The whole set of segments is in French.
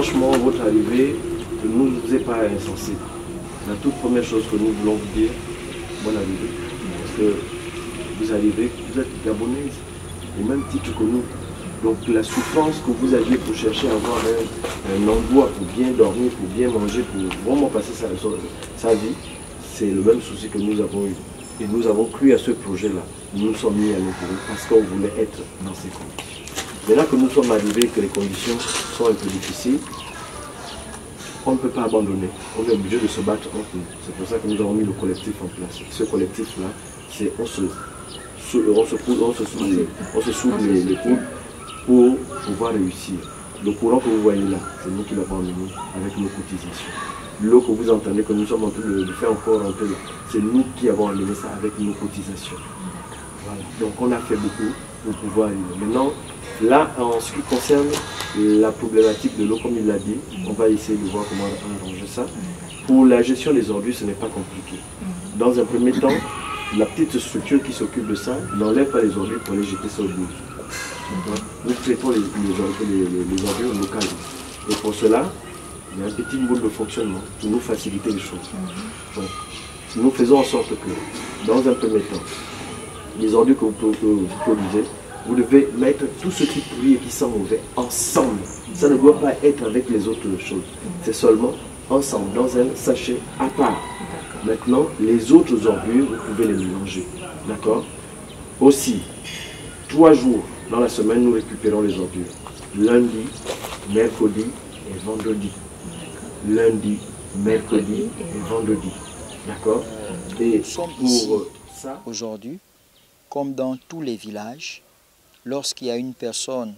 franchement, votre arrivée ne nous est pas insensée. La toute première chose que nous voulons vous dire, bonne arrivée. Parce que vous arrivez, vous êtes gabonaise, au même titre que nous. Donc la souffrance que vous aviez pour chercher à avoir un endroit pour bien dormir, pour bien manger, pour vraiment passer sa vie, c'est le même souci que nous avons eu. Et nous avons cru à ce projet-là. Nous nous sommes mis à nous parce qu'on voulait être dans ces conditions. Maintenant que nous sommes arrivés, que les conditions sont un peu difficiles, on ne peut pas abandonner. On est obligé de se battre entre nous. C'est pour ça que nous avons mis le collectif en place. Ce collectif-là, c'est on se soude les coudes pour pouvoir réussir. Le courant que vous voyez là, c'est nous qui l'avons amené avec nos cotisations. L'eau que vous entendez, que nous sommes en train de faire encore rentrer là, c'est nous qui avons amené ça avec nos cotisations. Voilà. Donc on a fait beaucoup pour pouvoir arriver. Maintenant, là, en ce qui concerne la problématique de l'eau, comme il l'a dit, on va essayer de voir comment arranger ça. Pour la gestion des ordures, ce n'est pas compliqué. Dans un premier temps, la petite structure qui s'occupe de ça n'enlève pas les ordures pour les jeter sur le bout. Nous traitons les ordures locales. Et pour cela, il y a un petit mode de fonctionnement pour nous faciliter les choses. Donc, nous faisons en sorte que, dans un premier temps, les ordures que vous produisez, vous devez mettre tout ce qui pourrit et qui sent mauvais ensemble. Ça ne doit pas être avec les autres choses. C'est seulement ensemble, dans un sachet à part. Maintenant, les autres ordures, vous pouvez les mélanger. D'accord? Aussi, 3 jours dans la semaine, nous récupérons les ordures. Lundi, mercredi et vendredi. Lundi, mercredi et vendredi. D'accord? Et pour ça, aujourd'hui, comme dans tous les villages, lorsqu'il y a une personne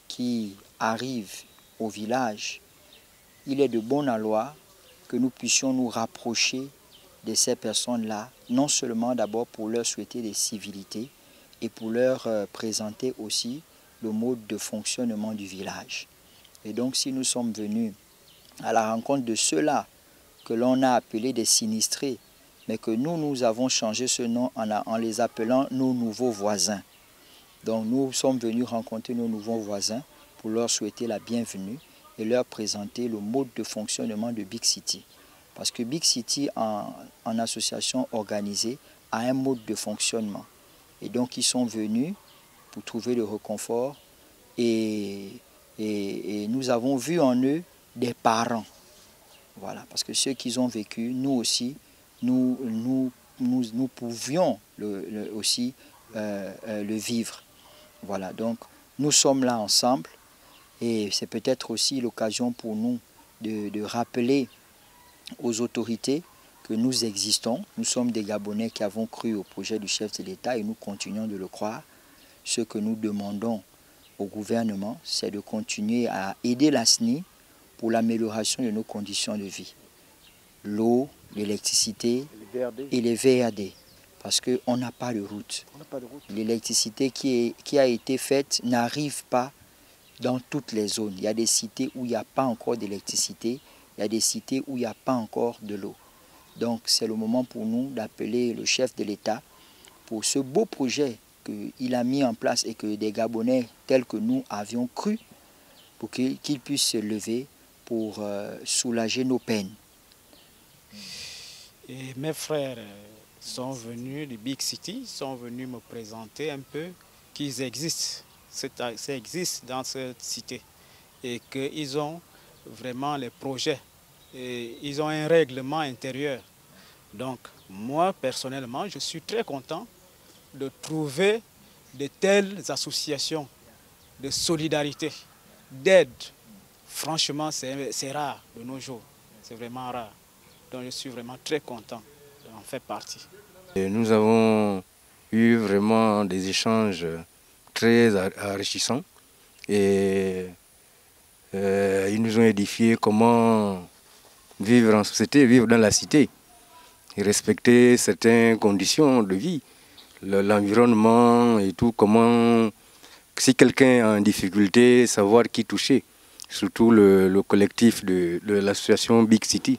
qui arrive au village, il est de bon aloi que nous puissions nous rapprocher de ces personnes-là, non seulement d'abord pour leur souhaiter des civilités et pour leur présenter aussi le mode de fonctionnement du village. Et donc si nous sommes venus à la rencontre de ceux-là que l'on a appelés des sinistrés, mais que nous avons changé ce nom en les appelant nos nouveaux voisins. Donc nous sommes venus rencontrer nos nouveaux voisins pour leur souhaiter la bienvenue et leur présenter le mode de fonctionnement de Big City. Parce que Big City, en association organisée, a un mode de fonctionnement. Et donc ils sont venus pour trouver le réconfort et nous avons vu en eux des parents. Voilà, parce que ce qu'ils ont vécu, nous aussi, nous pouvions aussi le vivre. Voilà, donc nous sommes là ensemble et c'est peut-être aussi l'occasion pour nous de rappeler aux autorités que nous existons. Nous sommes des Gabonais qui avons cru au projet du chef de l'État et nous continuons de le croire. Ce que nous demandons au gouvernement, c'est de continuer à aider la SNI pour l'amélioration de nos conditions de vie. L'eau, l'électricité et les VRD. Parce qu'on n'a pas de route. L'électricité qui a été faite n'arrive pas dans toutes les zones. Il y a des cités où il n'y a pas encore d'électricité. Il y a des cités où il n'y a pas encore de l'eau. Donc c'est le moment pour nous d'appeler le chef de l'État pour ce beau projet qu'il a mis en place et que des Gabonais tels que nous avions cru, pour qu'ils puissent se lever pour soulager nos peines. Et mes frères sont venus de Big City, sont venus me présenter un peu qu'ils existent, ça existe dans cette cité et qu'ils ont vraiment les projets et ils ont un règlement intérieur. Donc moi personnellement, je suis très content de trouver de telles associations de solidarité, d'aide. Franchement, c'est rare de nos jours, c'est vraiment rare. Donc je suis vraiment très content d'en faire partie. Et nous avons eu vraiment des échanges très enrichissants et ils nous ont édifié comment vivre en société, vivre dans la cité et respecter certaines conditions de vie, l'environnement et tout, comment, si quelqu'un est en difficulté, savoir qui toucher, surtout le collectif de l'association Big City.